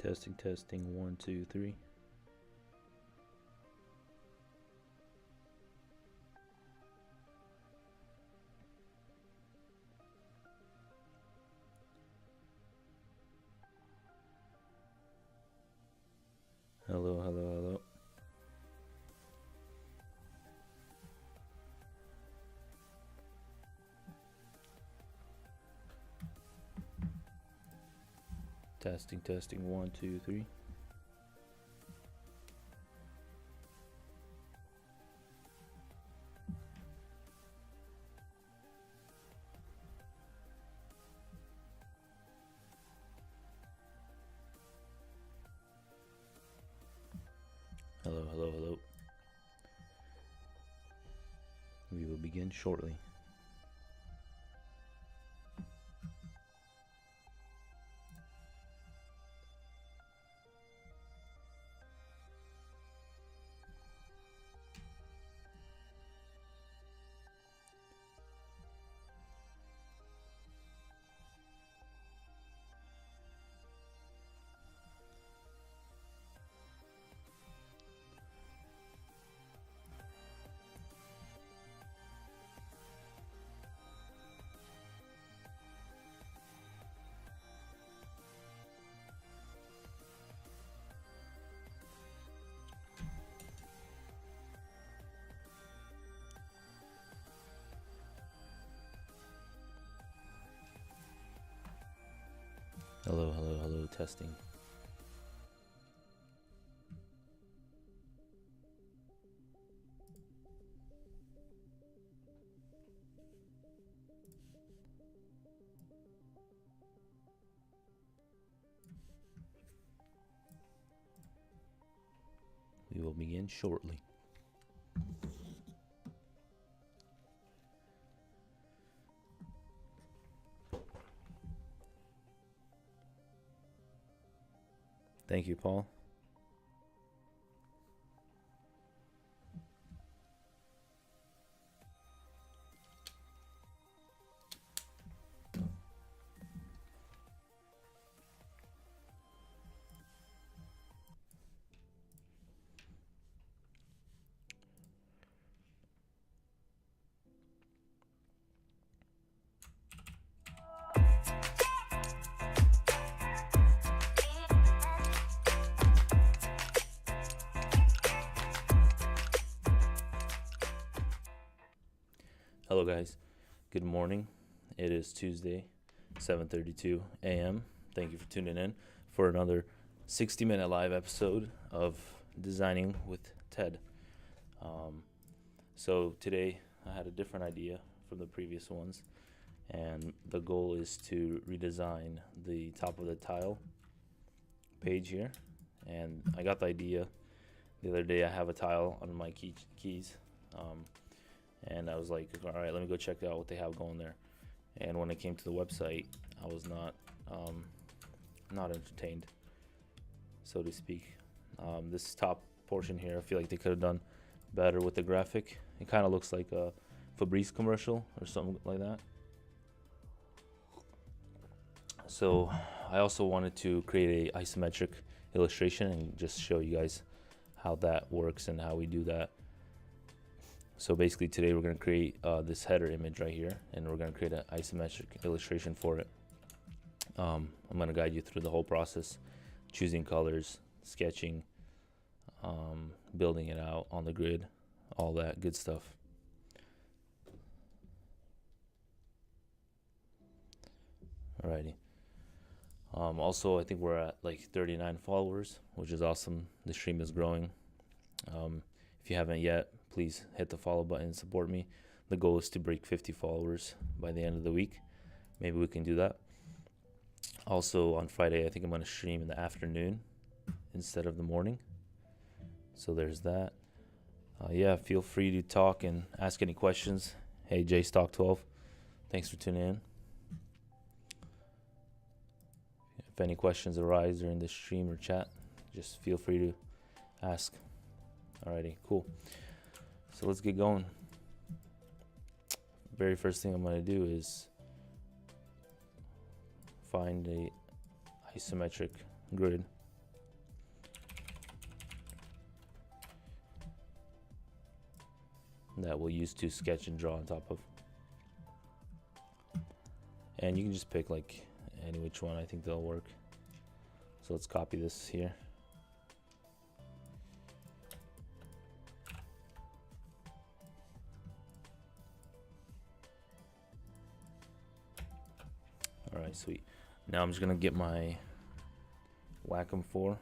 Testing, testing, 1, 2, 3. Hello, hello, hello. Testing, testing, 1, 2, 3. Hello, hello, hello. We will begin shortly. Hello, hello, hello, testing. We will begin shortly. Thank you, Paul. Hello guys, good morning. It is Tuesday, 7:32 a.m. Thank you for tuning in for another 60-minute live episode of Designing with Ted. So today I had a different idea from the previous ones, and the goal is to redesign the top of the tile page here. And I got the idea the other day. I have a tile on my keys. And I was like, all right, let me go check out what they have going there. And when I came to the website, I was not entertained, so to speak. This top portion here, I feel like they could have done better with the graphic. It kind of looks like a Febreze commercial or something like that. So I also wanted to create a isometric illustration and just show you guys how that works and how we do that. So basically today we're going to create this header image right here, and we're going to create an isometric illustration for it. I'm going to guide you through the whole process, choosing colors, sketching, building it out on the grid, all that good stuff. Alrighty. Also, I think we're at like 39 followers, which is awesome. The stream is growing. If you haven't yet, please hit the follow button and support me. The goal is to break 50 followers by the end of the week. Maybe we can do that. Also on Friday, I think I'm going to stream in the afternoon instead of the morning. So there's that. Yeah, feel free to talk and ask any questions. Hey, JStock12, thanks for tuning in. If any questions arise during the stream or chat, just feel free to ask. Alrighty, cool. So let's get going. Very first thing I'm going to do is find a isometric grid that we'll use to sketch and draw on top of. And you can just pick like any which one, I think they'll work. So let's copy this here. Alright, sweet. Now I'm just gonna get my Wacom 4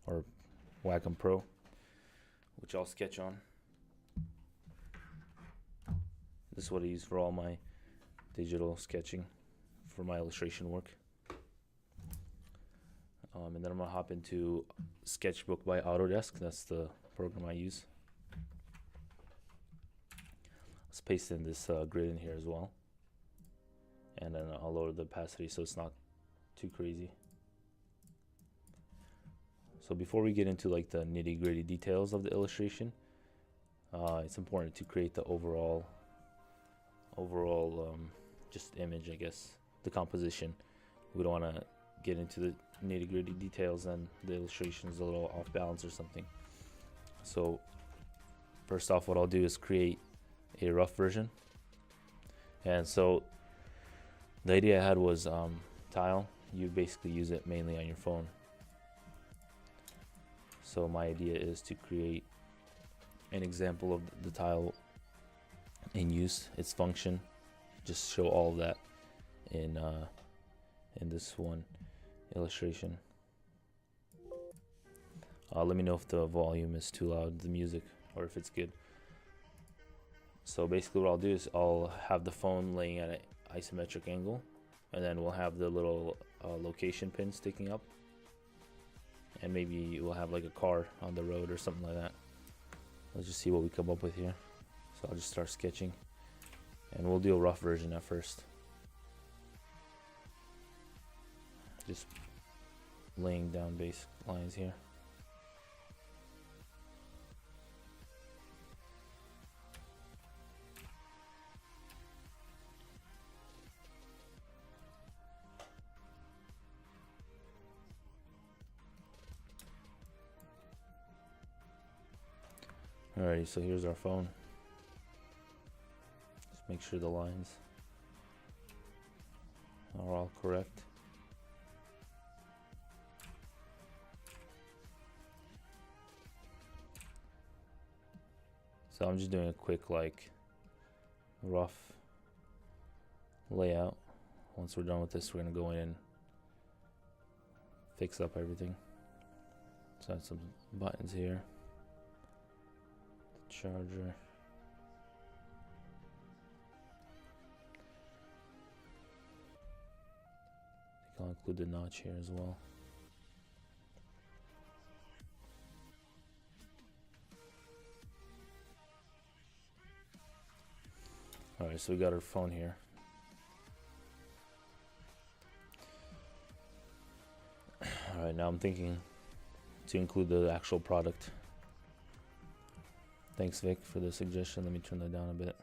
or Wacom Pro, which I'll sketch on. This is what I use for all my digital sketching for my illustration work. And then I'm gonna hop into Sketchbook by Autodesk. That's the program I use. Let's paste in this grid in here as well, and then I'll lower the opacity so it's not too crazy. So before we get into like the nitty-gritty details of the illustration, it's important to create the overall just image, I guess, the composition. We don't want to get into the nitty-gritty details and the illustration is a little off balance or something. So first off, what I'll do is create a rough version. And so the idea I had was tile. You basically use it mainly on your phone. So my idea is to create an example of the tile in use, its function, just show all of that in this one illustration. Let me know if the volume is too loud, the music, or if it's good. So basically what I'll do is I'll have the phone laying at an isometric angle, and then we'll have the little location pin sticking up, and maybe we'll have like a car on the road or something like that. Let's just see what we come up with here. So I'll just start sketching, and we'll do a rough version at first. Just laying down basic lines here. Alrighty, so here's our phone. Just make sure the lines are all correct. So I'm just doing a quick like rough layout. Once we're done with this, we're gonna go in and fix up everything. So I have some buttons here. Charger. I think I'll include the notch here as well. Alright, so we got our phone here. Alright, now I'm thinking to include the actual product. Thanks, Vic, for the suggestion. Let me turn that down a bit.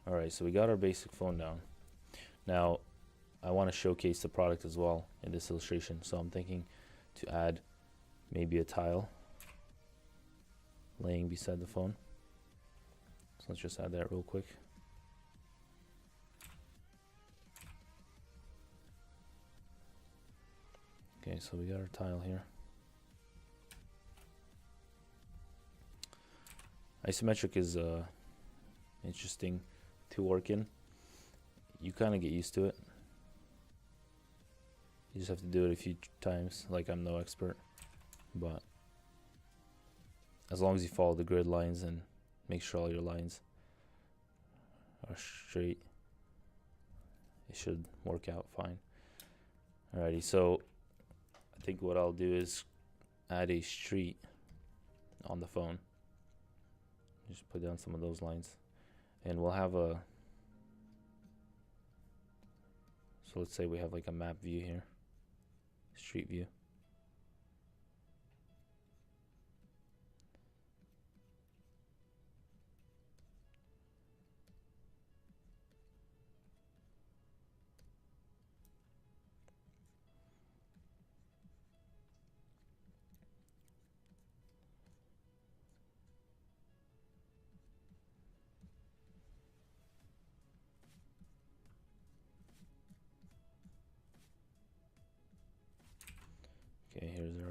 Alright, so we got our basic phone down. Now, I want to showcase the product as well in this illustration. So I'm thinking to add maybe a tile laying beside the phone. So let's just add that real quick. Okay, so we got our tile here. Isometric is interesting to work in. You kind of get used to it. You just have to do it a few times. Like, I'm no expert, but as long as you follow the grid lines and make sure all your lines are straight, it should work out fine. Alrighty, so I think what I'll do is add a street on the phone. Just put down some of those lines, and we'll have a, so let's say we have like a map view here, street view.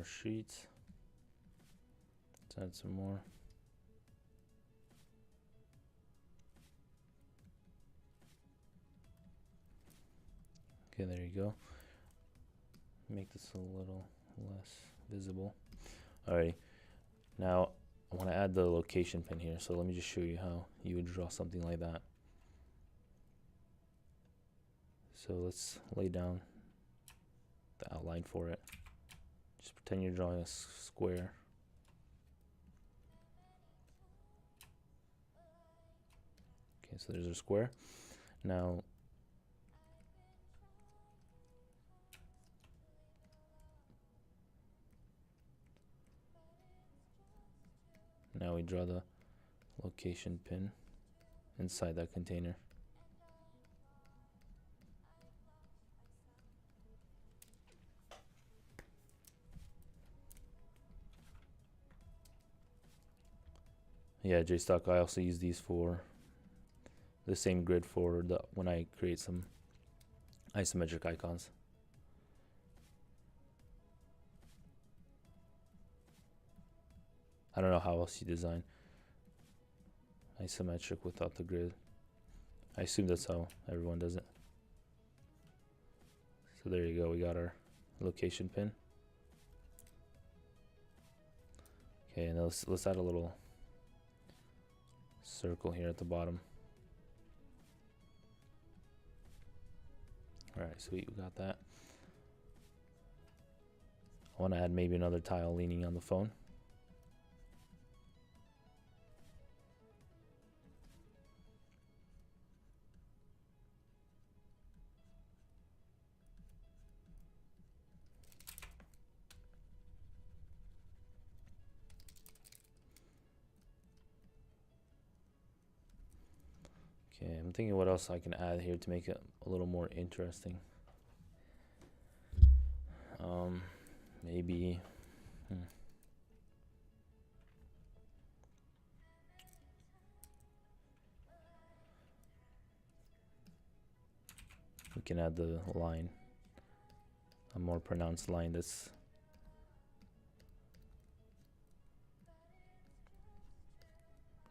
sheets. Let's add some more. Okay, there you go. Make this a little less visible. Alrighty, now I want to add the location pin here, so let me just show you how you would draw something like that. So let's lay down the outline for it. Just pretend you're drawing a square. Okay, so there's a square. Now we draw the location pin inside that container. Yeah, JStock, I also use these for the same grid for the when I create some isometric icons. I don't know how else you design isometric without the grid. I assume that's how everyone does it. So there you go, we got our location pin. Okay, and let's add a little circle here at the bottom. Alright, sweet, we got that. I want to add maybe another tile leaning on the phone. Okay, I'm thinking what else I can add here to make it a little more interesting. Maybe we can add the line, a more pronounced line that's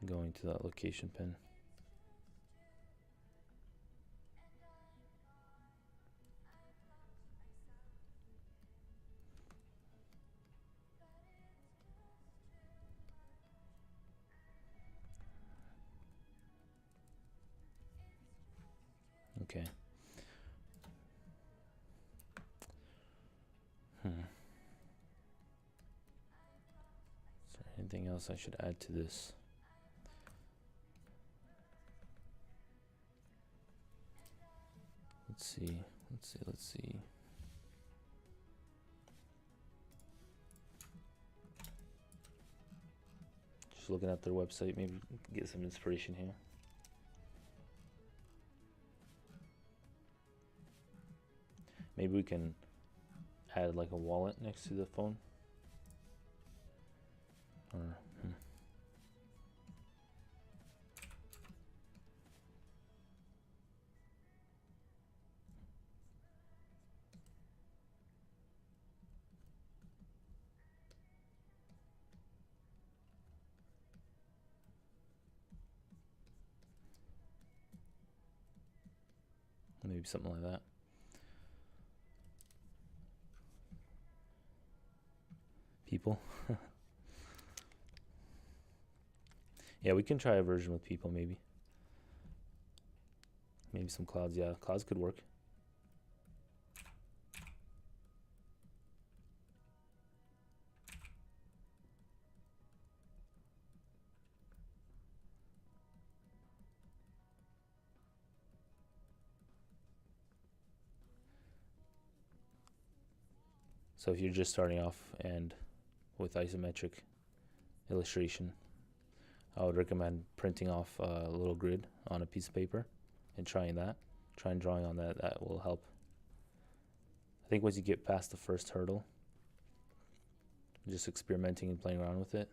going to that location pin. Okay. Is there anything else I should add to this? Let's see. Just looking at their website, maybe get some inspiration here. Maybe we can add like a wallet next to the phone. Or maybe something like that. People. Yeah, we can try a version with people, maybe. Maybe some clouds. Yeah, clouds could work. So if you're just starting off and with isometric illustration, I would recommend printing off a little grid on a piece of paper and trying drawing on that. That will help. I think once you get past the first hurdle, just experimenting and playing around with it,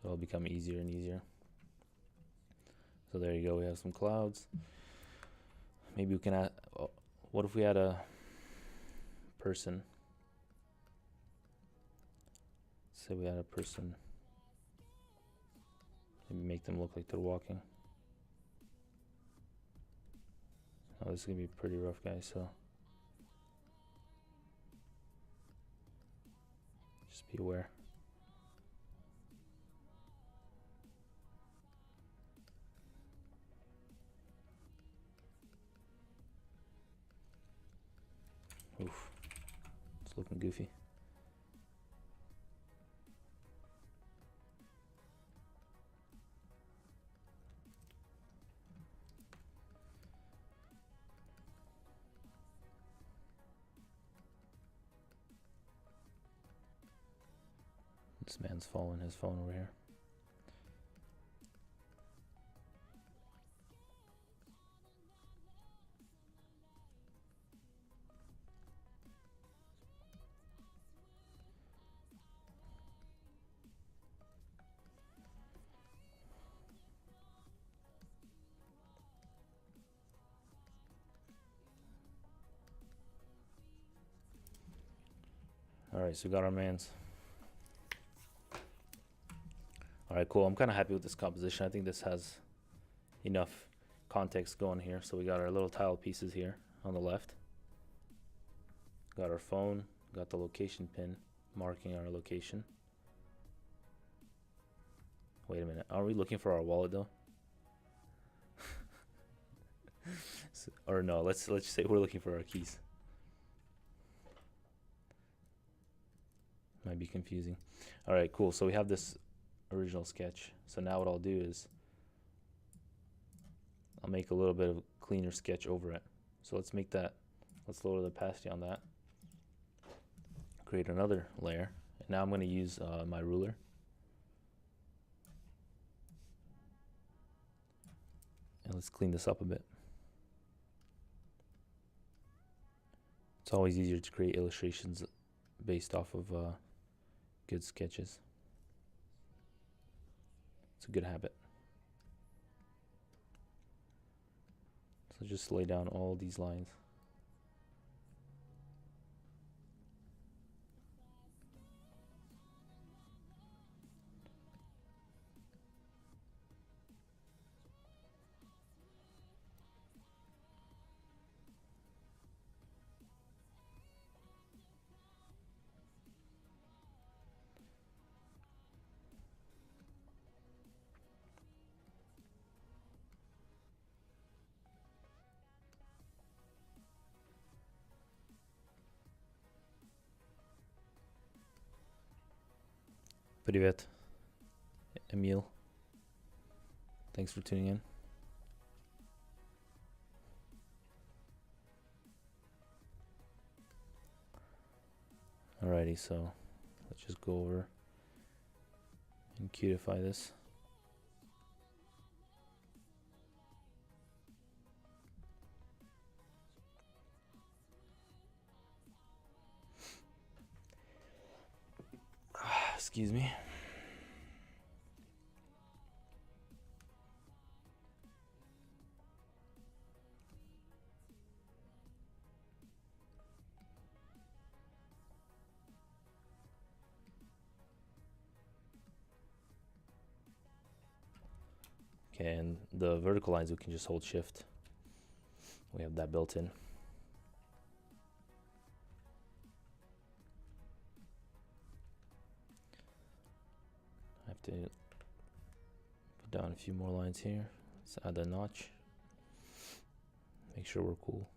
it'll become easier and easier. So there you go, we have some clouds. Maybe we can add, what if we had a person Say we had a person. Maybe make them look like they're walking. Oh, this is gonna be pretty rough, guys, so just be aware. Oof, it's looking goofy. This man's following his phone over here. Alright, so we got our mans. Alright, cool. I'm kind of happy with this composition. I think this has enough context going here. So we got our little tile pieces here on the left. Got our phone. Got the location pin marking our location. Wait a minute. Are we looking for our wallet though? Or no, let's just say we're looking for our keys. Might be confusing. Alright, cool. So we have this original sketch. So now what I'll do is I'll make a little bit of a cleaner sketch over it. So let's make that, let's lower the opacity on that. Create another layer. And now I'm going to use my ruler. And let's clean this up a bit. It's always easier to create illustrations based off of good sketches. It's a good habit. So just lay down all these lines. Привет, Emil. Thanks for tuning in. Alrighty, so let's just go over and cutify this. Excuse me. Okay, and the vertical lines we can just hold shift. We have that built in. I have to put down a few more lines here. Let's add a notch. Make sure we're cool.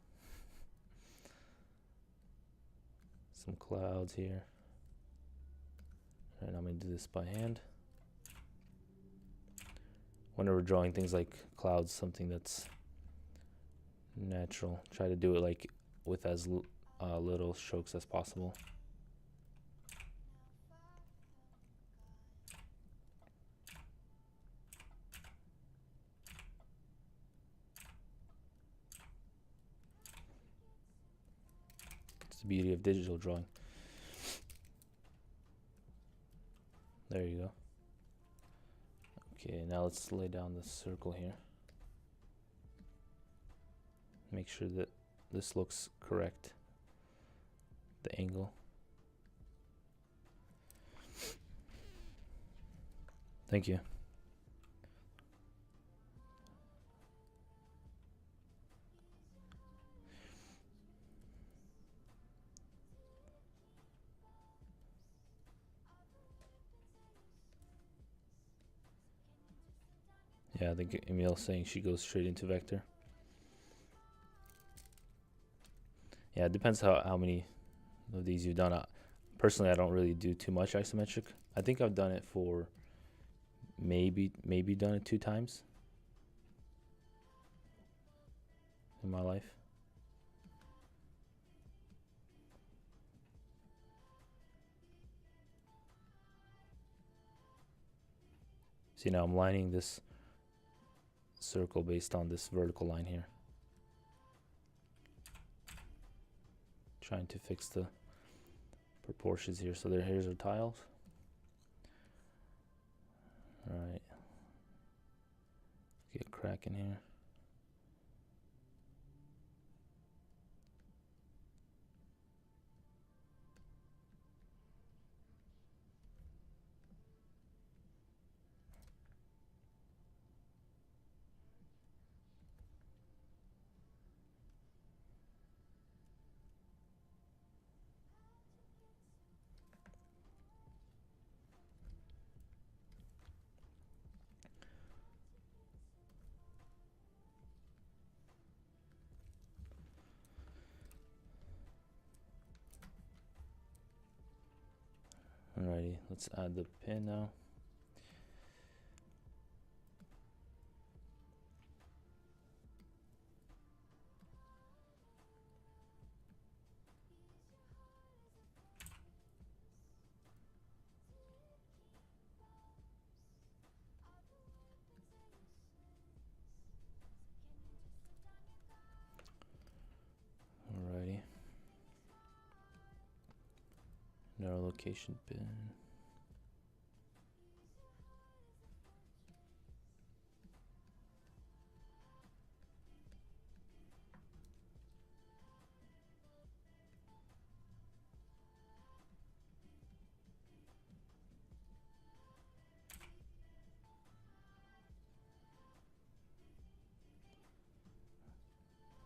Some clouds here. And I'm going to do this by hand. Whenever we're drawing things like clouds, something that's natural, try to do it like with as little strokes as possible. It's the beauty of digital drawing. There you go. Okay, now let's lay down the circle here. Make sure that this looks correct. The angle. Thank you. Yeah, I think Emil's saying she goes straight into vector. Yeah, it depends how many of these you've done. Personally, I don't really do too much isometric. I think I've done it for maybe done it 2 times in my life. See, now I'm lining this circle based on this vertical line here. Trying to fix the proportions here. So here's our tiles. Alright. Get a crack in here. Alrighty, let's add the pin now. Alrighty. Narrow location pin.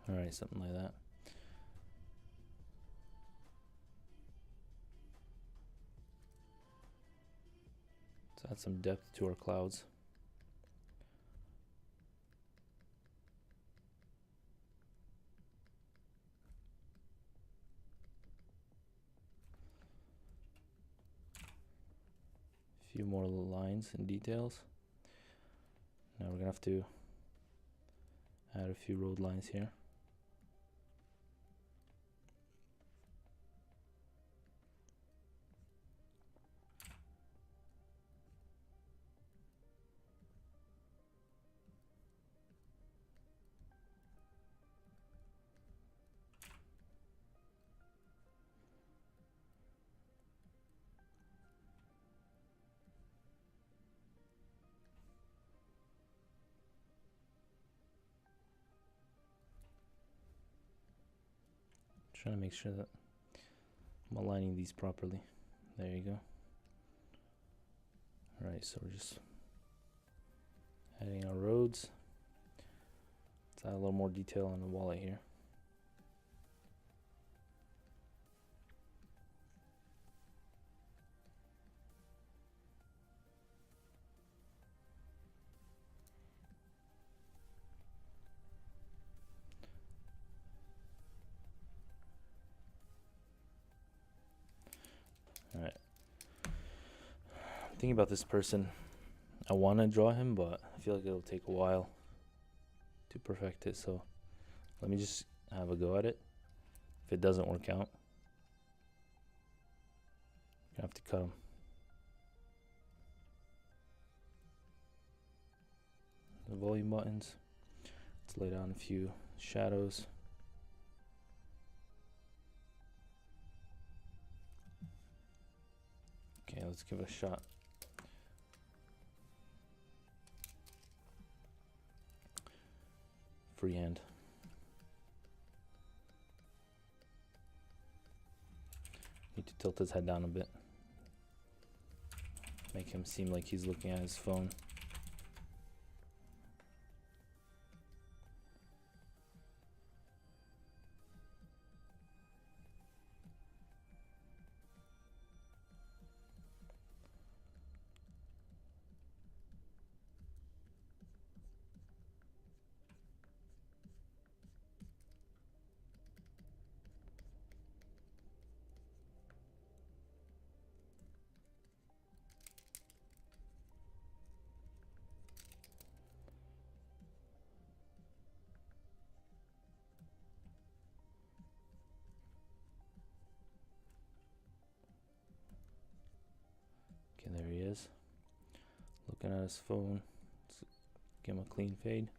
Alright, something like that. Let's add some depth to our clouds. A few more little lines and details. Now we're gonna have to add a few road lines here. Trying to make sure that I'm aligning these properly. There you go. Alright, so we're just adding our roads. Let's add a little more detail on the wallet here. Alright. I'm thinking about this person. I want to draw him, but I feel like it'll take a while to perfect it, so let me just have a go at it. If it doesn't work out, I have to cut him. The volume buttons. Let's lay down a few shadows. Okay, let's give it a shot. Freehand. Need to tilt his head down a bit. Make him seem like he's looking at his phone. Okay, there he is. Looking at his phone. Let's give him a clean fade.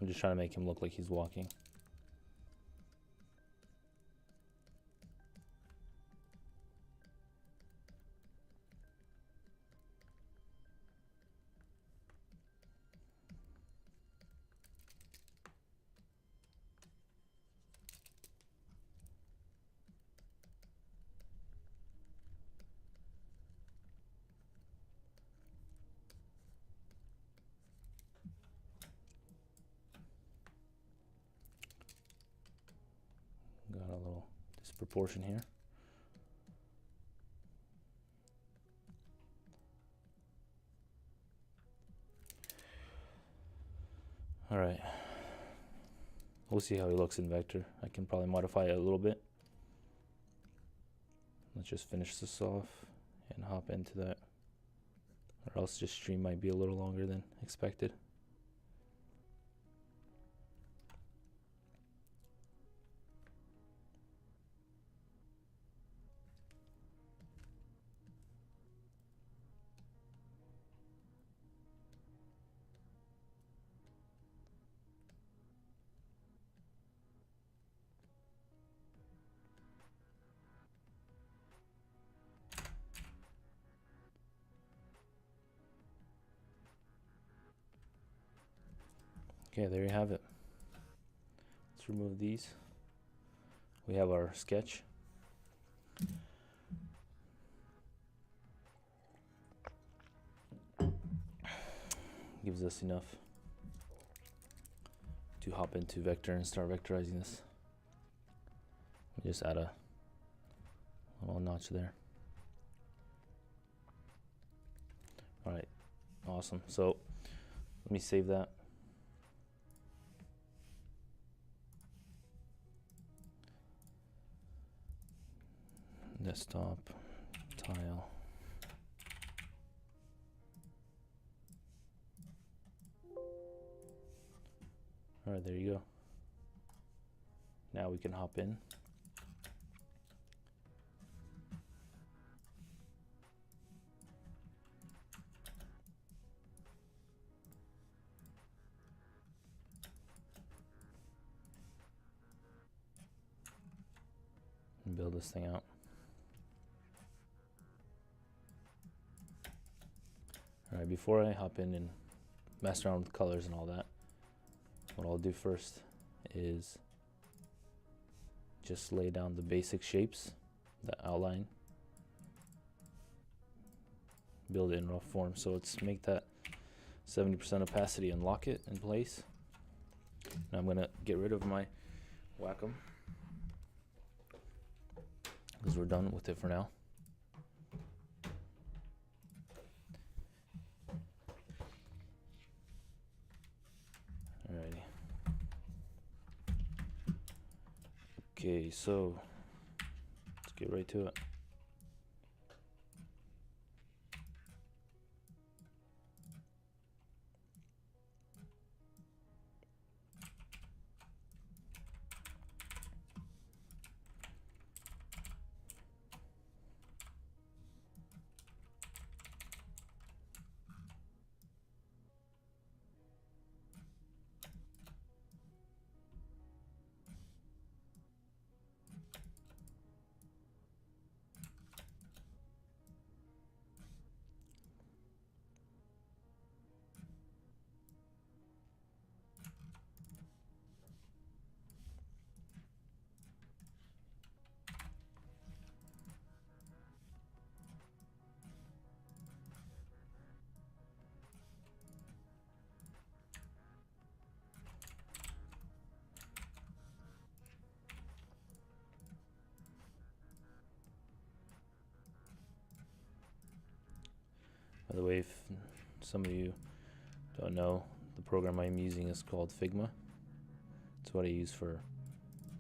I'm just trying to make him look like he's walking. Got a little disproportion here. All right. We'll see how he looks in vector. I can probably modify it a little bit. Let's just finish this off and hop into that. Or else this stream might be a little longer than expected. Okay, there you have it. Let's remove these. We have our sketch. Gives us enough to hop into vector and start vectorizing this. Just add a little notch there. All right, awesome. So let me save that. Desktop, tile. All right, there you go. Now we can hop in. And build this thing out. All right, before I hop in and mess around with colors and all that, what I'll do first is just lay down the basic shapes, the outline, build it in rough form. So let's make that 70% opacity and lock it in place. Now I'm gonna get rid of my Wacom because we're done with it for now. Alrighty. Okay, so let's get right to it. By the way, if some of you don't know, the program I'm using is called Figma. It's what I use for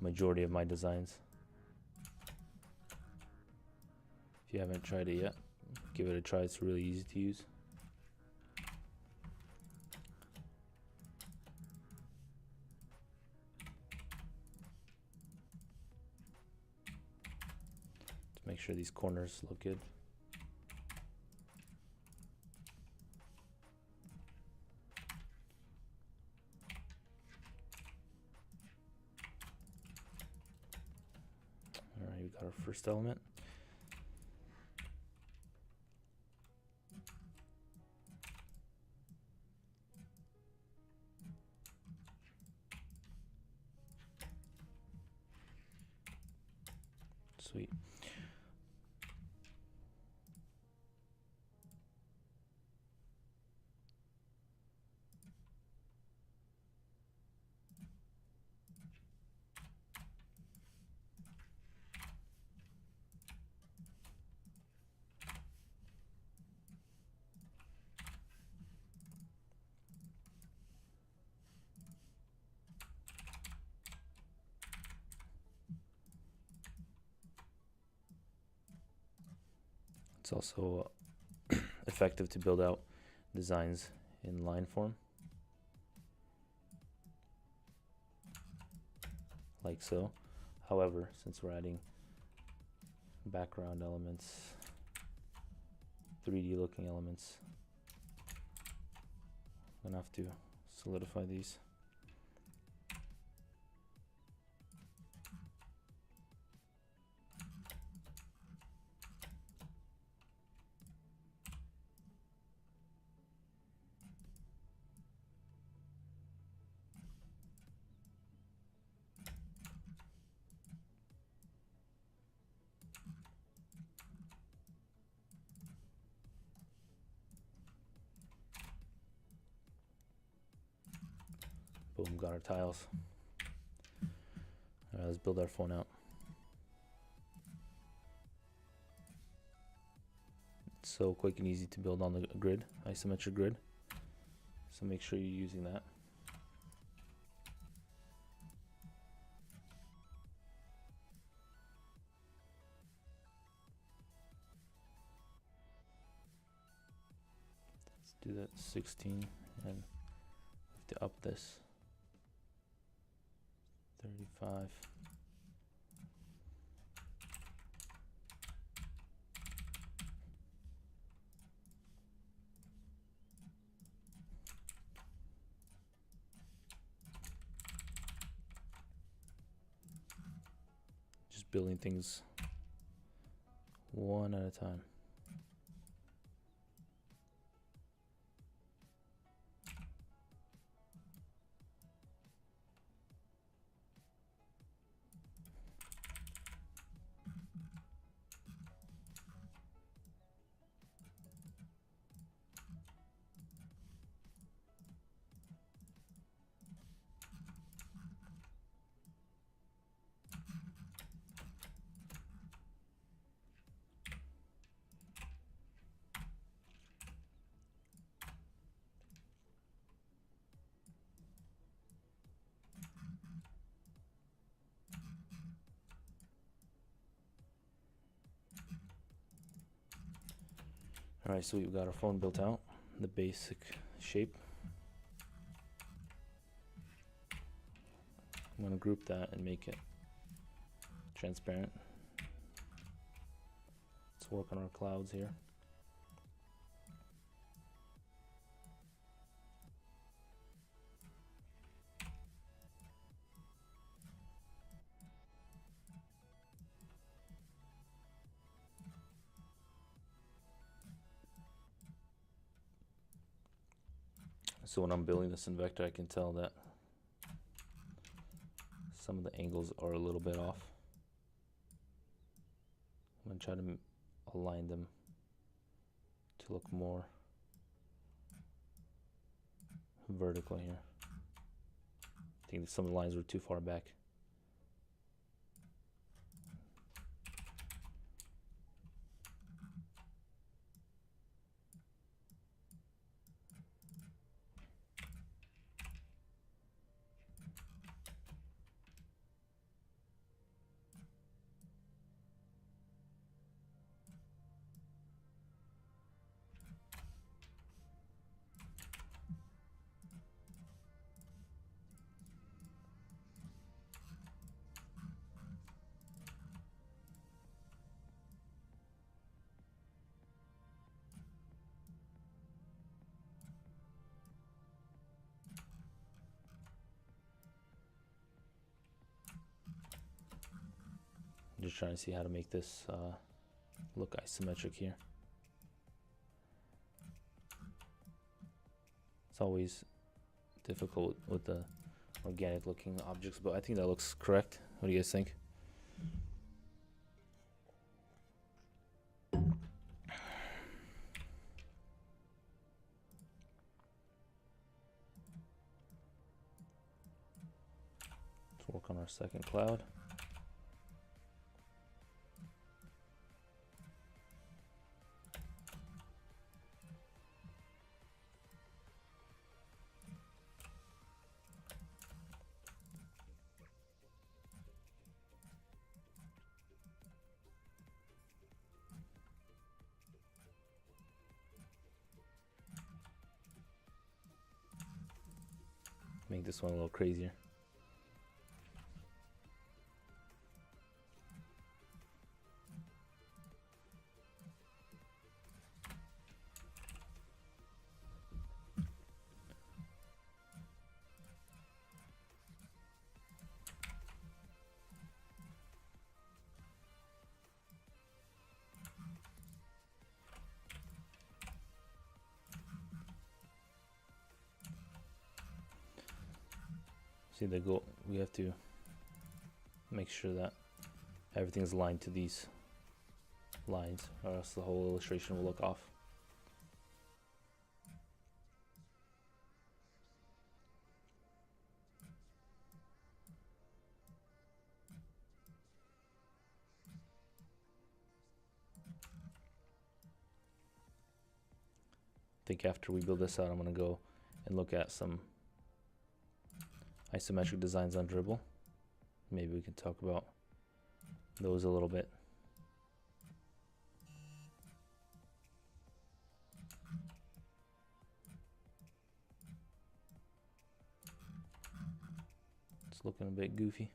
majority of my designs. If you haven't tried it yet, give it a try. It's really easy to use. To make sure these corners look good. Alright, we got our first element. Sweet. It's also effective to build out designs in line form, like so. However, since we're adding background elements, 3D looking elements, I'm gonna have to solidify these. Boom, got our tiles. Alright, let's build our phone out. It's so quick and easy to build on the grid, isometric grid. So make sure you're using that. Let's do that 16 and we have to up this 35. Just building things one at a time. Alright, so we've got our phone built out, the basic shape. I'm going to group that and make it transparent. Let's work on our clouds here. So when I'm building this in vector, I can tell that some of the angles are a little bit off. I'm going to try to align them to look more vertical here. I think that some of the lines were too far back. Just trying to see how to make this look isometric here. It's always difficult with the organic looking objects, but I think that looks correct. What do you guys think? Let's work on our second cloud. Make this one a little crazier. See the goal, we have to make sure that everything's aligned to these lines, or else the whole illustration will look off. I think after we build this out, I'm going to go and look at some isometric designs on Dribble. Maybe we can talk about those a little bit. It's looking a bit goofy.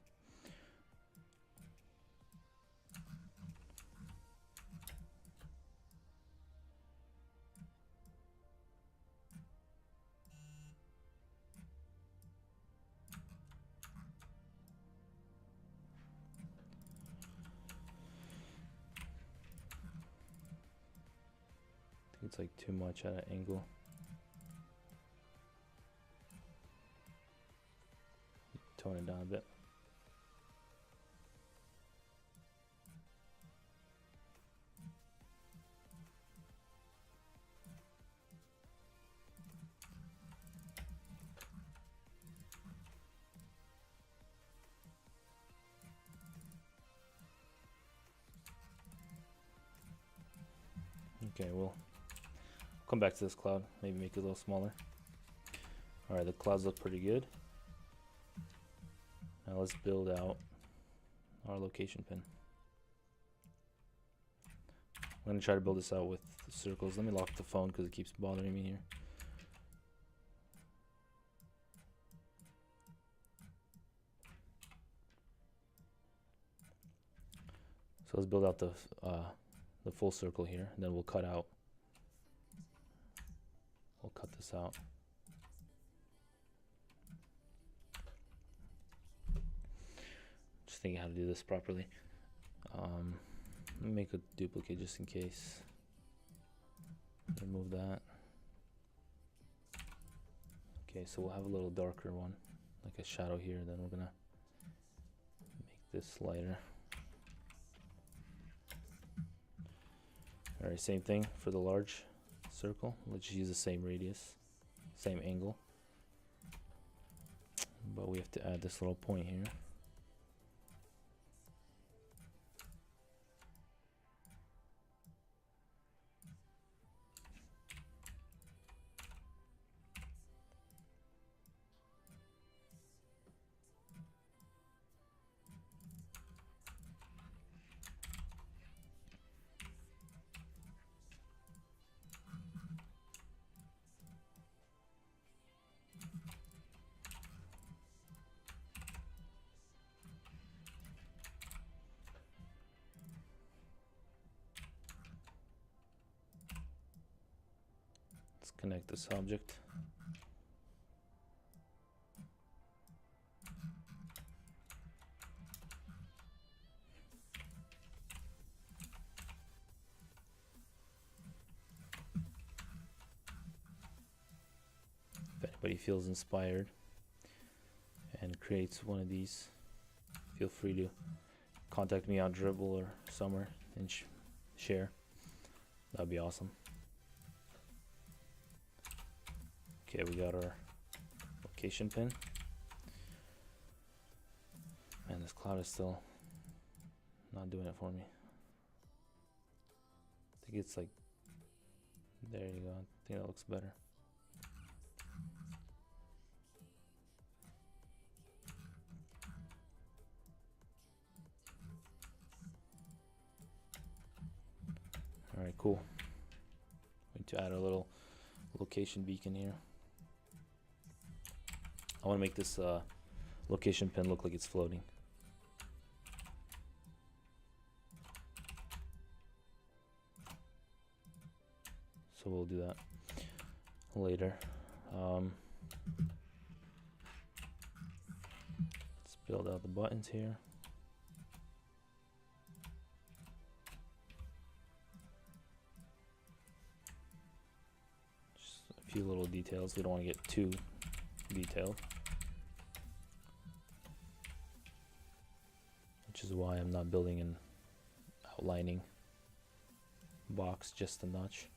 It's like too much at an angle. Tone it down a bit. Okay, we'll come back to this cloud, maybe make it a little smaller. Alright, the clouds look pretty good. Now let's build out our location pin. I'm going to try to build this out with the circles. Let me lock the phone because it keeps bothering me here. So let's build out the full circle here, and then we'll cut out. We'll cut this out. Just thinking how to do this properly. Let me make a duplicate just in case. Remove that. Okay, so we'll have a little darker one, like a shadow here. Then we're gonna make this lighter. All right, same thing for the large circle. Let's just use the same radius, same angle, but we have to add this little point here. Connect this object. anybody feels inspired and creates one of these, feel free to contact me on Dribble or Summer and share. That'd be awesome. Okay, we got our location pin. Man, this cloud is still not doing it for me. I think it's like, there you go. I think that looks better. All right, cool. Going to add a little location beacon here. I want to make this location pin look like it's floating. So we'll do that later. Let's build out the buttons here. Just a few little details. We don't want to get too detailed, which is why I'm not building an outlining box, just a notch.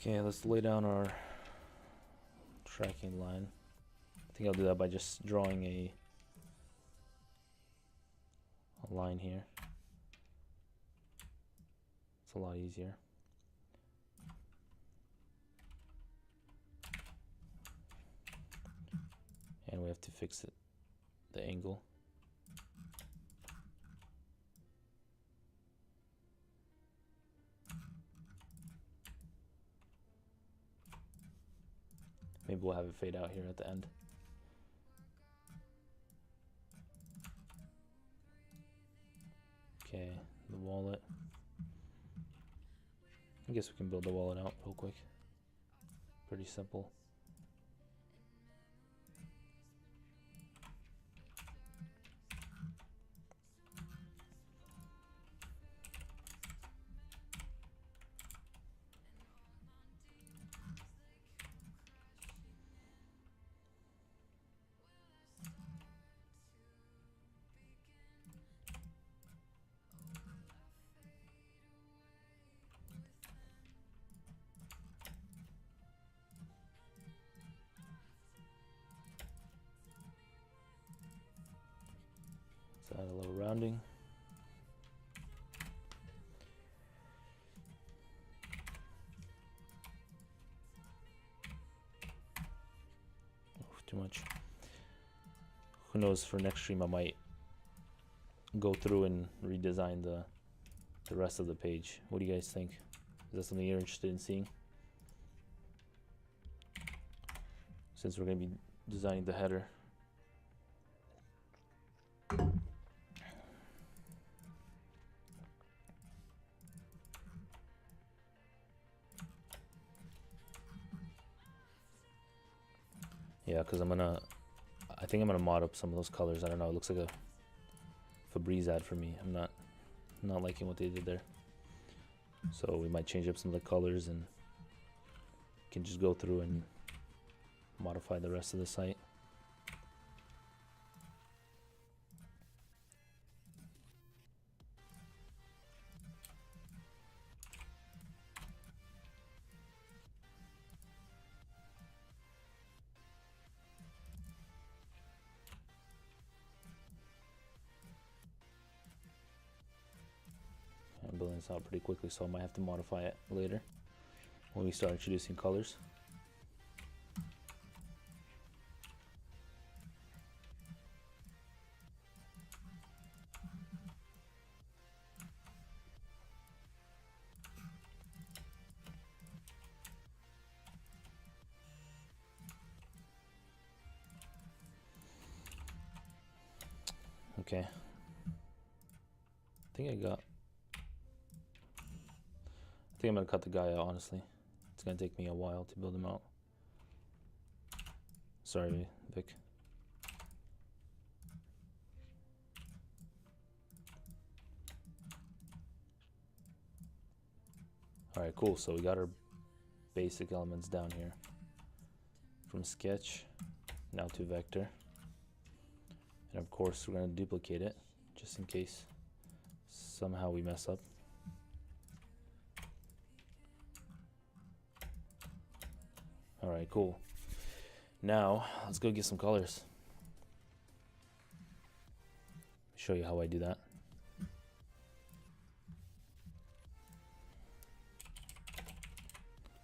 Okay, let's lay down our tracking line. I think I'll do that by just drawing a line here. It's a lot easier. And we have to fix it, the angle. Maybe we'll have it fade out here at the end. Okay, the wallet. I guess we can build the wallet out real quick. Pretty simple. Let's add a little rounding. Too much. Who knows, for next stream I might go through and redesign the rest of the page. What do you guys think? Is that something you're interested in seeing? Since we're going to be designing the header. Yeah, because I think I'm gonna mod up some of those colors. I don't know, it looks like a Febreze ad for me. I'm not liking what they did there. So we might change up some of the colors and can just go through and modify the rest of the site. I'm building this out pretty quickly, so I might have to modify it later when we start introducing colors. Okay. I think I'm gonna cut the guy out, honestly. It's gonna take me a while to build him out. Sorry, Vic. Alright, cool. So we got our basic elements down here. From sketch, now to vector. And of course, we're going to duplicate it, just in case somehow we mess up. Alright, cool. Now, let's go get some colors. Show you how I do that.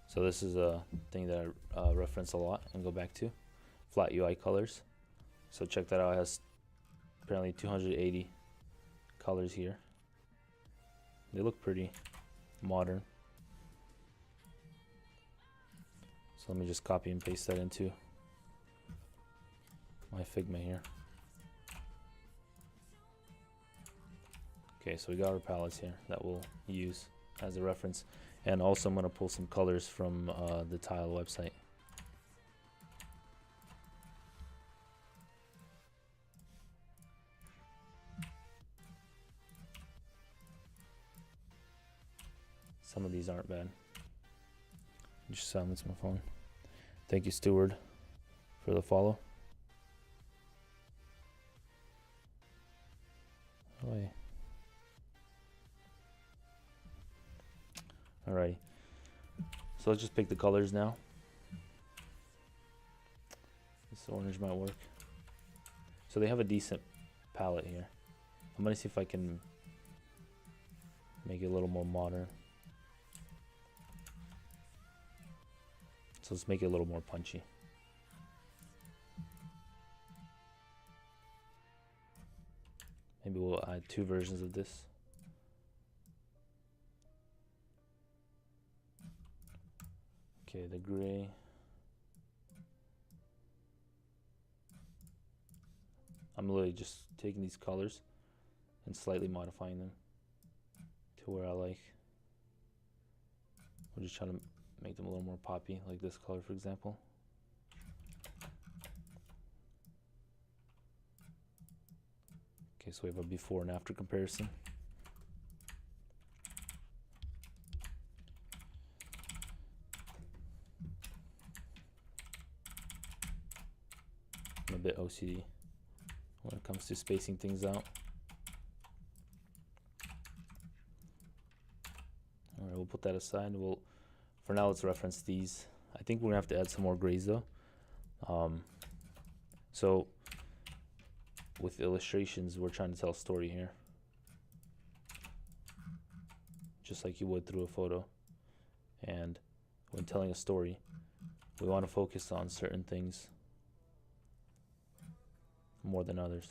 So this is a thing that I reference a lot and go back to. Flat UI colors. So check that out. It has apparently 280 colors here. They look pretty modern. So let me just copy and paste that into my Figma here. Okay, so we got our palettes here that we'll use as a reference. And also I'm going to pull some colors from the Tile website. Some of these aren't bad. Just silence my phone. Thank you, Steward, for the follow. Oh, yeah. Alrighty, so let's just pick the colors now. This orange might work. So they have a decent palette here. I'm gonna see if I can make it a little more modern. So let's make it a little more punchy. Maybe we'll add 2 versions of this. Okay, the gray. I'm literally just taking these colors and slightly modifying them to where I like. We're just trying to make them a little more poppy, like this color, for example. Okay, so we have a before and after comparison. I'm a bit OCD when it comes to spacing things out. Alright, we'll put that aside. For now, let's reference these. I think we're gonna have to add some more grays though. So with illustrations, we're trying to tell a story here, just like you would through a photo. And when telling a story, we want to focus on certain things more than others.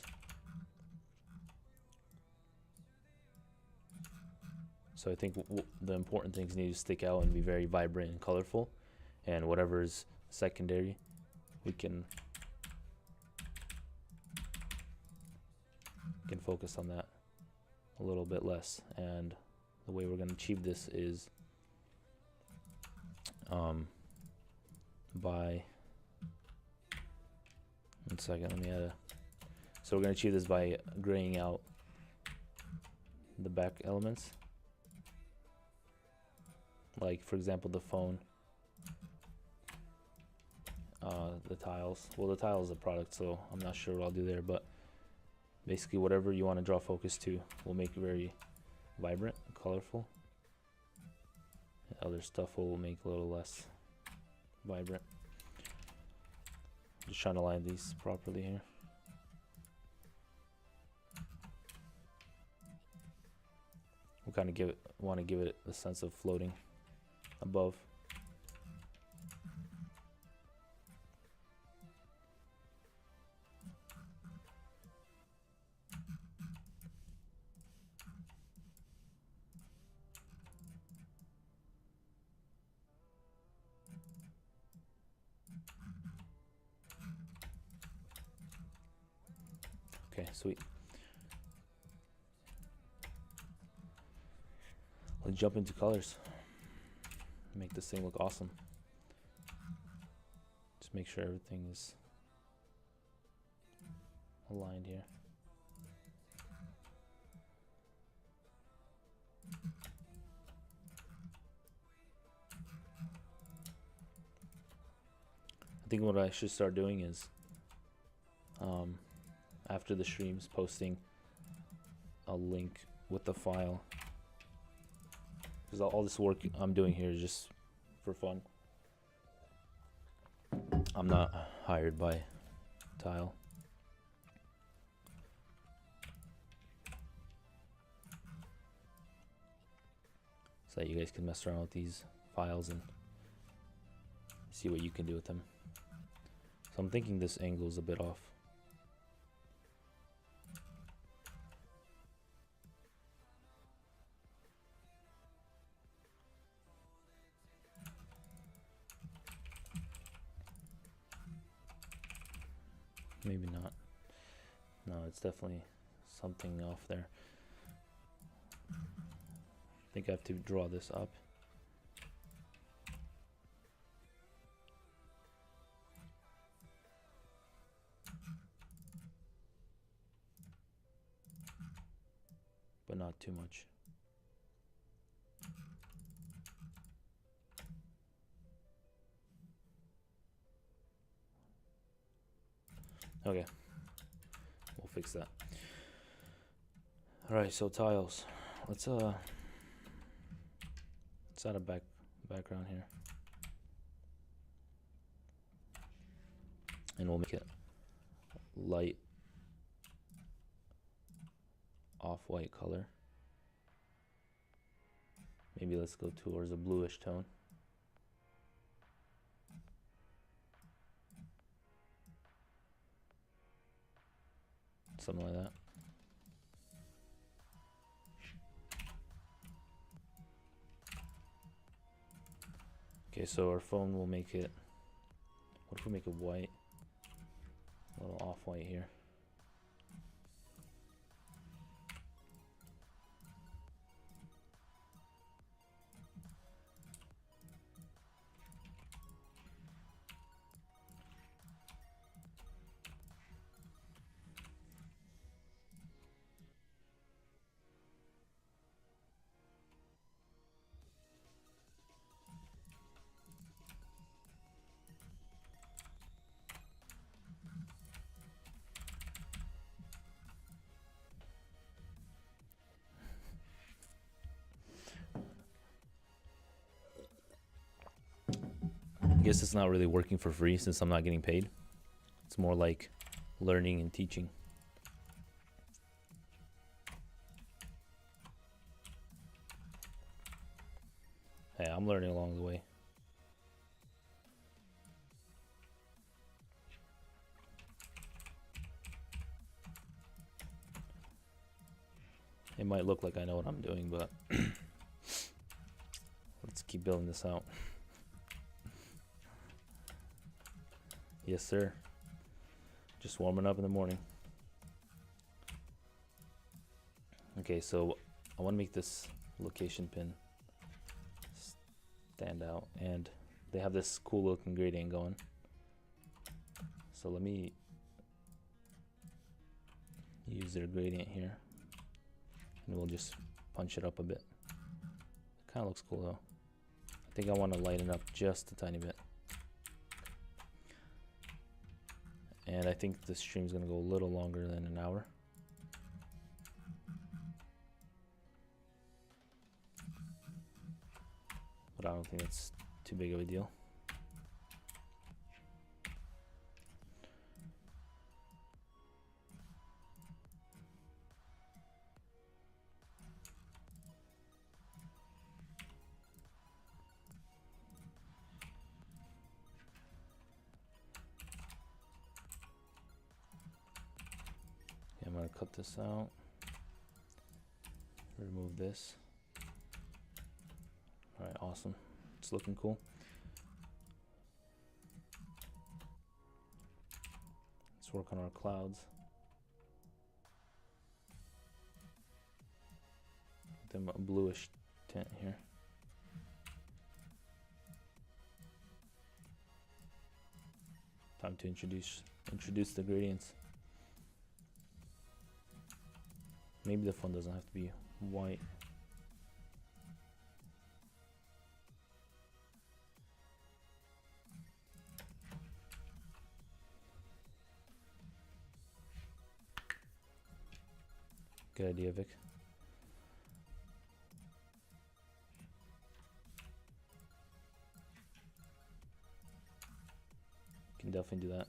So I think the important things need to stick out and be very vibrant and colorful, and whatever is secondary, we can focus on that a little bit less. And the way we're going to achieve this is by, one second, let me add so we're going to achieve this by graying out the back elements, like for example the phone, the tiles. Well, the tile is a product, so I'm not sure what I'll do there, but basically whatever you want to draw focus to will make it very vibrant, colorful. And other stuff will make a little less vibrant. Just trying to line these properly here. We kind of want to give it the sense of floating above. Okay, sweet. let's jump into colors. Make this thing look awesome. Just make sure everything is aligned here. I think what I should start doing is after the streams, posting a link with the file, because all this work I'm doing here is just for fun. I'm not hired by Tile. So that you guys can mess around with these files and see what you can do with them. So I'm thinking this angle is a bit off. Maybe not. No, it's definitely something off there. I think I have to draw this up. But not too much. Okay, we'll fix that. All right, so tiles. Let's add a background here, and we'll make it light off-white color. Maybe let's go towards a bluish tone. Something like that. Okay, so our phone will make it, what if we make it white? A little off-white here. I guess it's not really working for free since I'm not getting paid. It's more like learning and teaching. Hey, I'm learning along the way. It might look like I know what I'm doing, but let's keep building this out. Yes, sir. Just warming up in the morning. Okay, so I want to make this location pin stand out, and they have this cool looking gradient going. So let me use their gradient here, and we'll just punch it up a bit. Kind of looks cool though. I think I want to lighten it up just a tiny bit. And I think this stream is going to go a little longer than an hour. But I don't think that's too big of a deal. I'm going to cut this out, remove this. All right, awesome. It's looking cool. Let's work on our clouds. Them a bluish tint here. Time to introduce the gradients. Maybe the font doesn't have to be white. Good idea, Vic. Can definitely do that.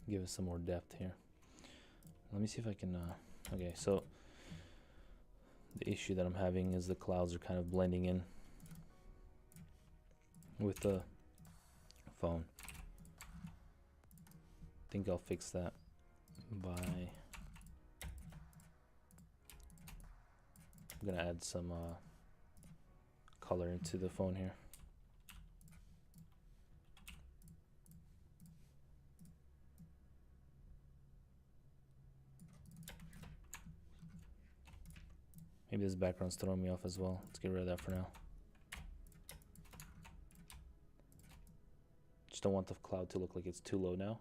Give it some more depth here. Let me see if I can, okay, so the issue that I'm having is the clouds are kind of blending in with the phone. I think I'll fix that by, I'm gonna add some color into the phone here. Maybe this background's throwing me off as well. Let's get rid of that for now. Just don't want the cloud to look like it's too low now.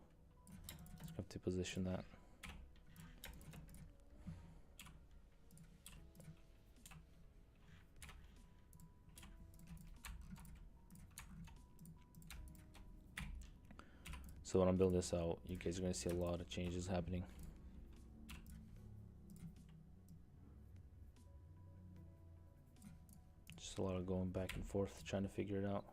Just have to position that. So when I'm building this out, you guys are going to see a lot of changes happening. Just a lot of going back and forth, trying to figure it out.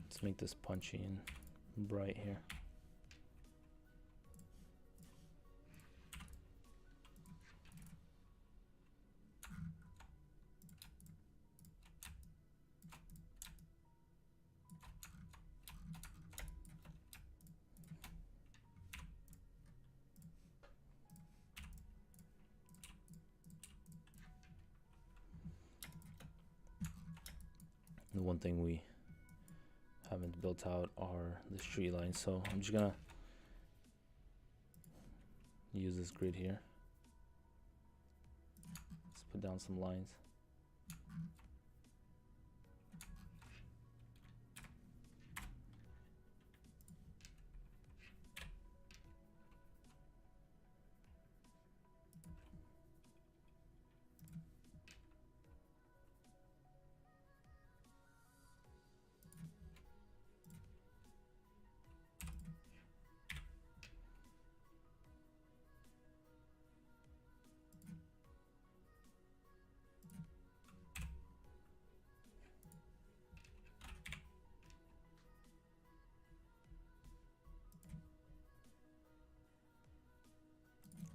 Let's make this punchy and bright here. The one thing we haven't built out are the street lines, so I'm just gonna use this grid here. Let's put down some lines.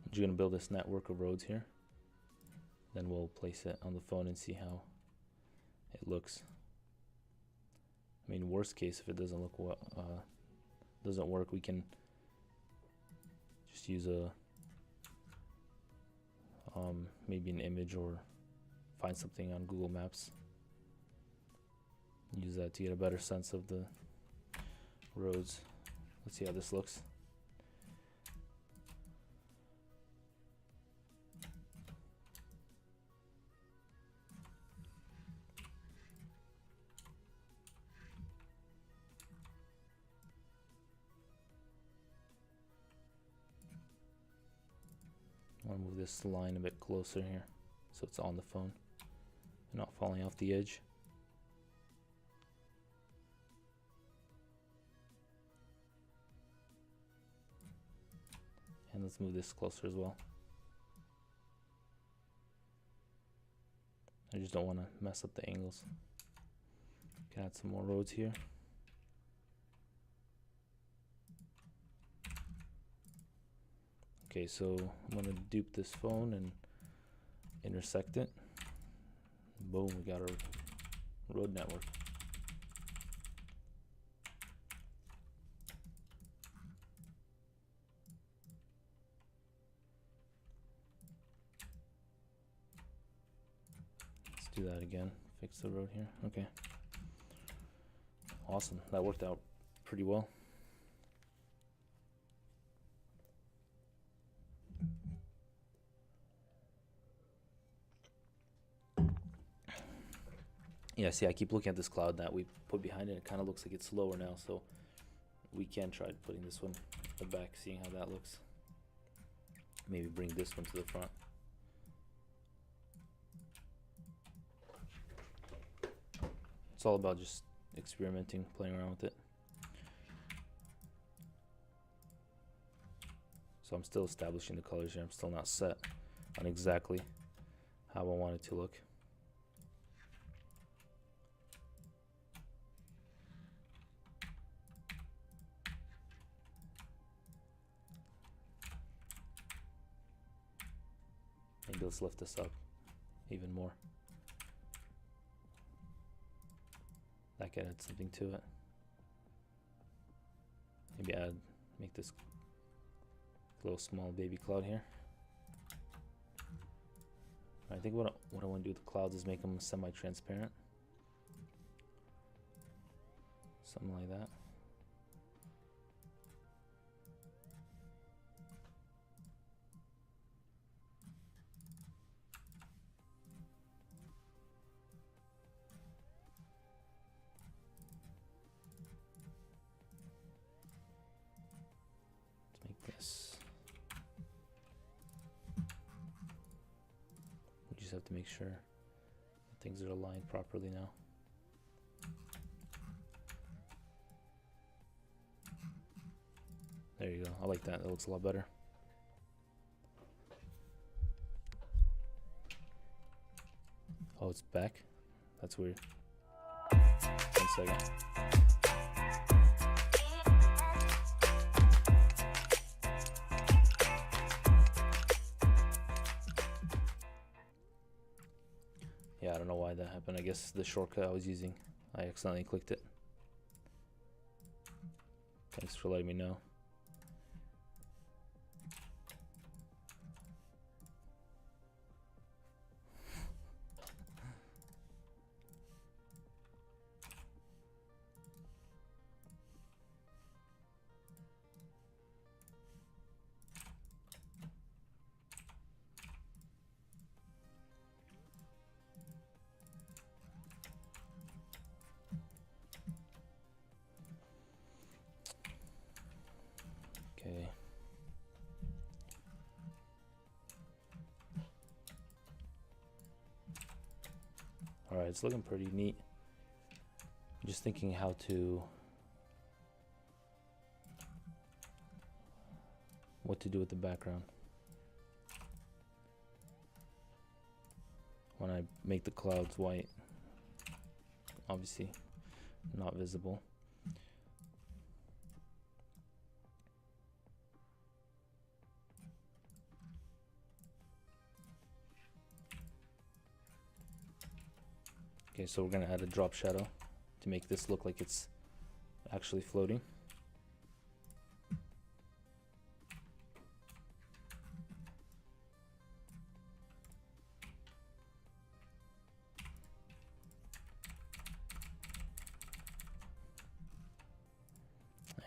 You're going to build this network of roads here. Then we'll place it on the phone and see how it looks. I mean, worst case, if it doesn't look well, doesn't work, we can just use a maybe an image or find something on Google Maps. Use that to get a better sense of the roads. Let's see how this looks. I want to move this line a bit closer here so it's on the phone and not falling off the edge. And let's move this closer as well. I just don't want to mess up the angles. Can add some more roads here. Okay, so I'm gonna dupe this phone and intersect it. Boom, we got our road network. Let's do that again. Fix the road here. Okay. Awesome. That worked out pretty well. Yeah, see, I keep looking at this cloud that we put behind it. It kind of looks like it's lower now, so we can try putting this one at the back, seeing how that looks. Maybe bring this one to the front. It's all about just experimenting, playing around with it. So I'm still establishing the colors here. I'm still not set on exactly how I want it to look. Maybe let's lift this up even more. That could add something to it. Maybe make this little small baby cloud here. I think what I want to do with the clouds is make them semi-transparent. Something like that. Just have to make sure that things are aligned properly now. There you go. I like that. That looks a lot better. Oh, it's back? That's weird. 1 second. Yeah, I don't know why that happened. I guess the shortcut I was using, I accidentally clicked it. Thanks for letting me know. Okay. All right, it's looking pretty neat. I'm just thinking how to, what to do with the background. When I make the clouds white, obviously not visible. Okay, so we're gonna add a drop shadow to make this look like it's actually floating.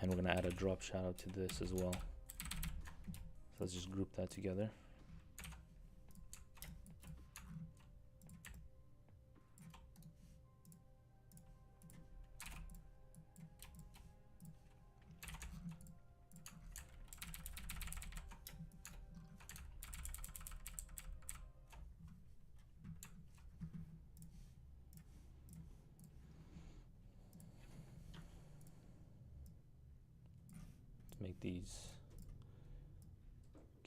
And we're gonna add a drop shadow to this as well. So let's just group that together. Make these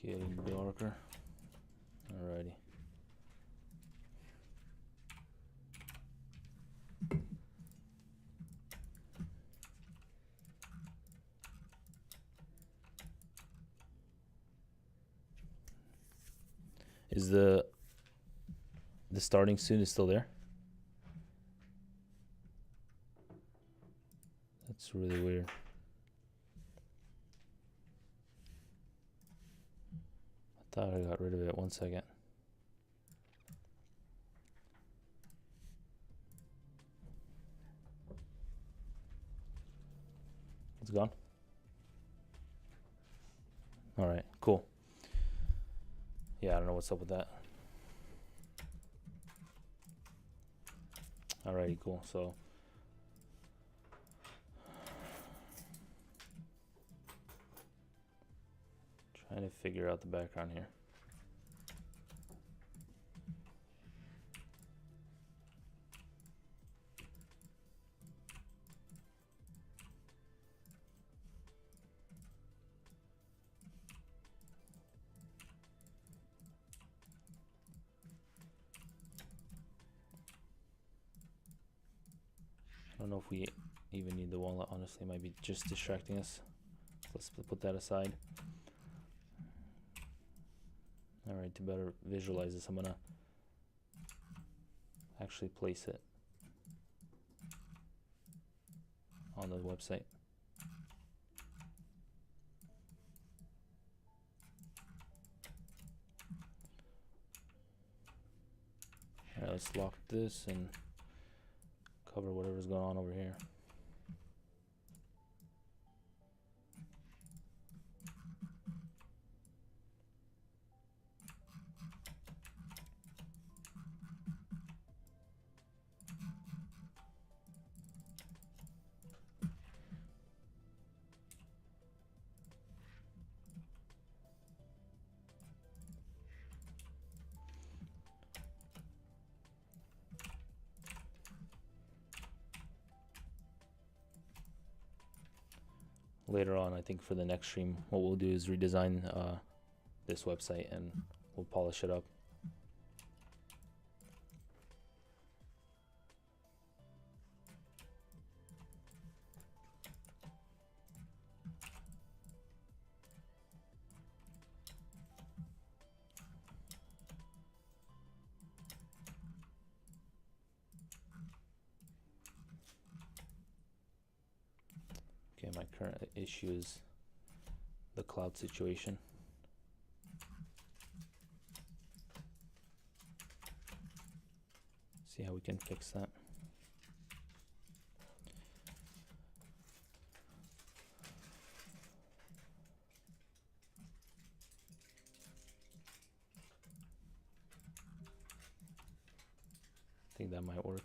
getting darker. Alrighty. Is the starting student still there? That's really weird. I thought I got rid of it. 1 second. It's gone. All right, cool. Yeah, I don't know what's up with that. Alrighty, cool. So trying to figure out the background here. I don't know if we even need the wallet. Honestly, it might be just distracting us. Let's put that aside. All right, to better visualize this, I'm gonna actually place it on the website. All right, let's lock this and cover whatever's going on over here. Later on, I think for the next stream, what we'll do is redesign this website and we'll polish it up. Okay, my current issue is the cloud situation. See how we can fix that. I think that might work.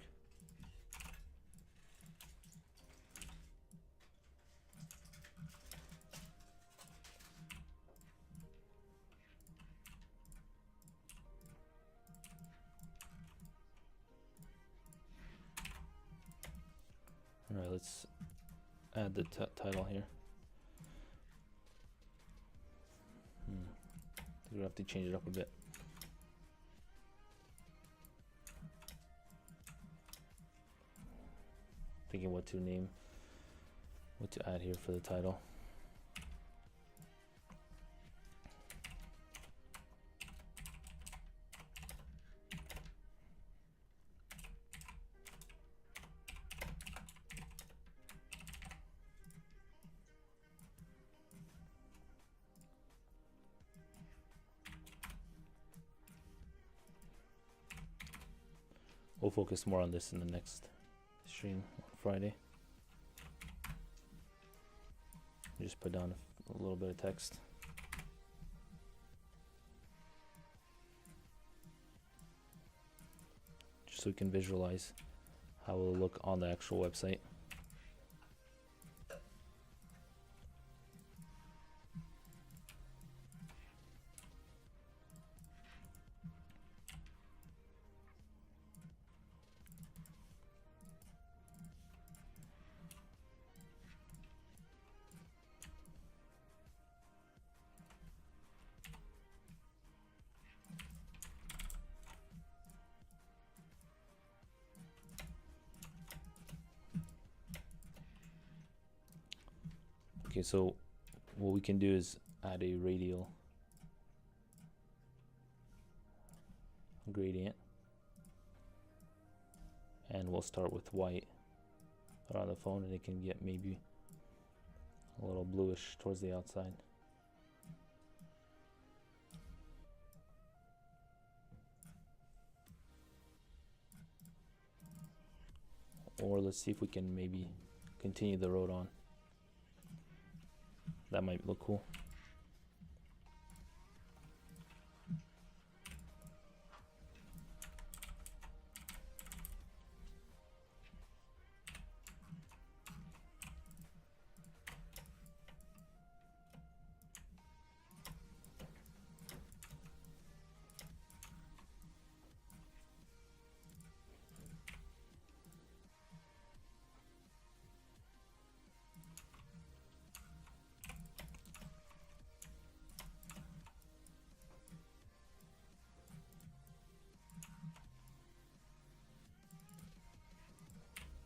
All right, let's add the title here. We're gonna have to change it up a bit. Thinking what to add here for the title. We'll focus more on this in the next stream on Friday. Just put down a little bit of text. Just so we can visualize how it will look on the actual website. Okay, so what we can do is add a radial gradient. And we'll start with white around the phone, and it can get maybe a little bluish towards the outside. Or let's see if we can maybe continue the road on. That might look cool.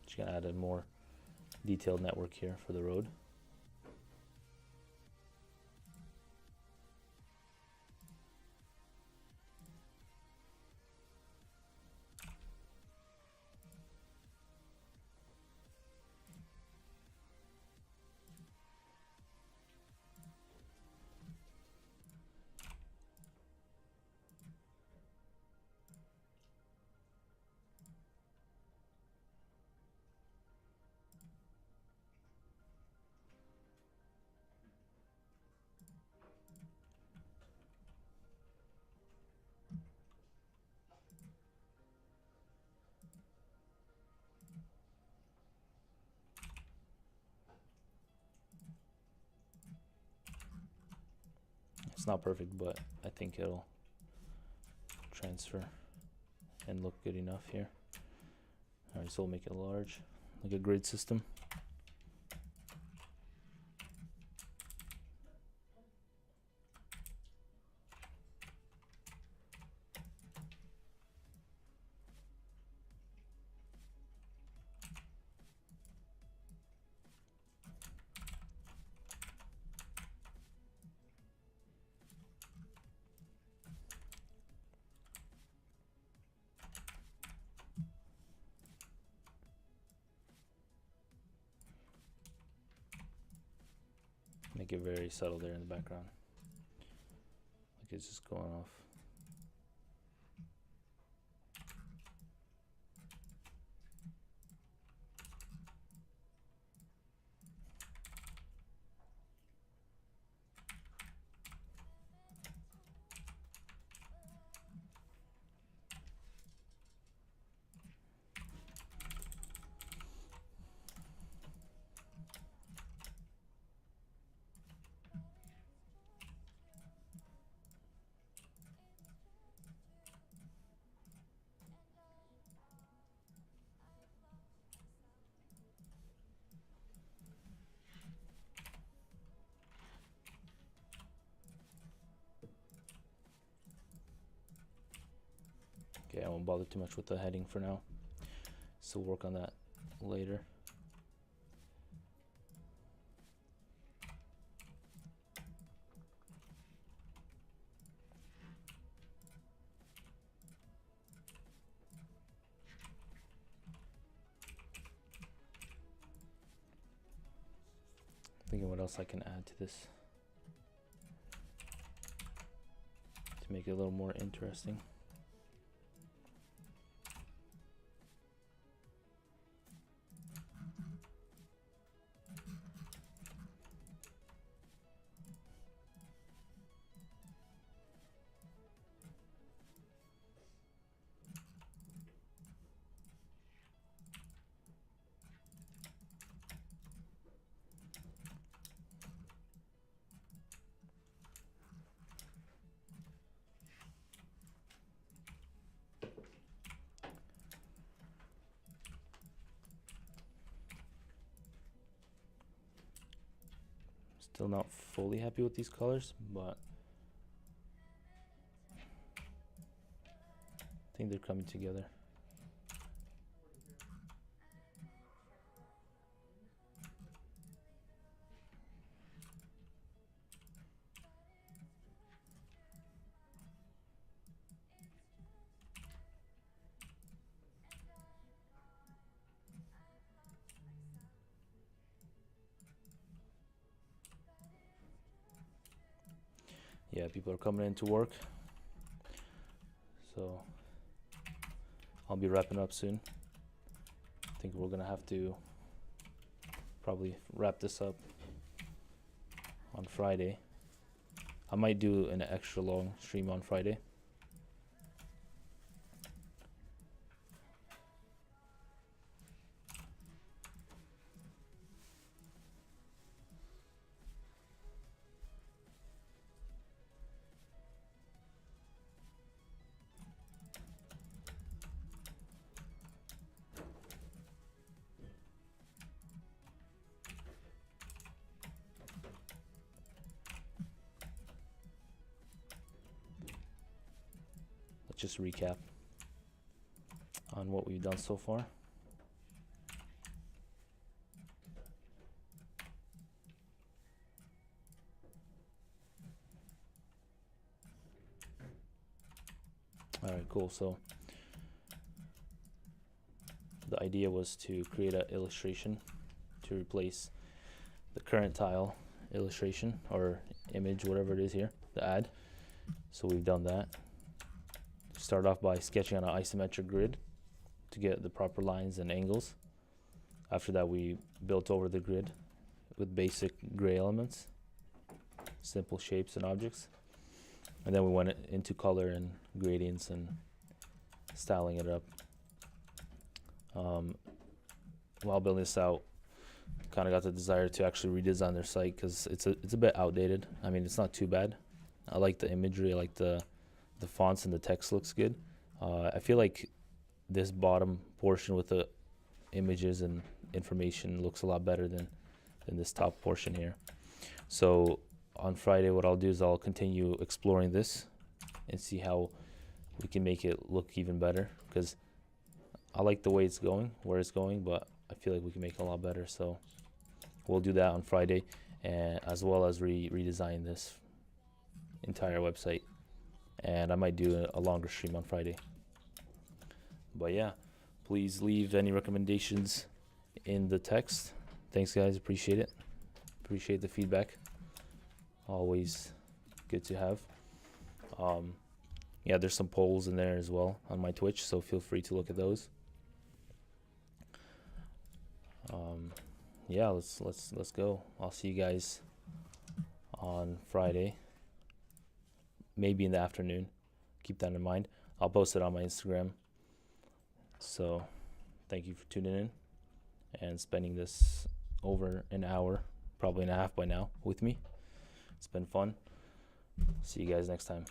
Just gonna add a more detailed network here for the road. It's not perfect, but I think it'll transfer and look good enough here. Alright, so we'll make it large, like a grid system. Make it very subtle there in the background, like it's just going off. Okay, I won't bother too much with the heading for now, so we'll work on that later. Thinking what else I can add to this to make it a little more interesting. Still not fully happy with these colors, but I think they're coming together. yeah, people are coming into work, so I'll be wrapping up soon. I think we're gonna have to probably wrap this up on Friday. I might do an extra long stream on Friday. Let's just recap on what we've done so far. All right, cool. So the idea was to create an illustration to replace the current tile illustration or image, whatever it is here, the ad. So we've done that. Start off by sketching on an isometric grid to get the proper lines and angles. After that, we built over the grid with basic gray elements, simple shapes and objects. And then we went into color and gradients and styling it up. While building this out, kind of got the desire to actually redesign their site because it's a bit outdated. I mean, it's not too bad. I like the imagery, I like the fonts, and the text looks good. I feel like this bottom portion with the images and information looks a lot better than this top portion here. So on Friday, what I'll do is I'll continue exploring this and see how we can make it look even better, because I like the way it's going, where it's going, but I feel like we can make it a lot better. So we'll do that on Friday, and as well as redesign this entire website. And I might do a longer stream on Friday. But yeah, please leave any recommendations in the text. Thanks, guys. Appreciate it. Appreciate the feedback. Always good to have. Yeah, there's some polls in there as well on my Twitch, so feel free to look at those. Yeah, let's go. I'll see you guys on Friday, maybe in the afternoon. Keep that in mind. I'll post it on my Instagram. So thank you for tuning in and spending this over an hour, probably and a half by now, with me. It's been fun. See you guys next time.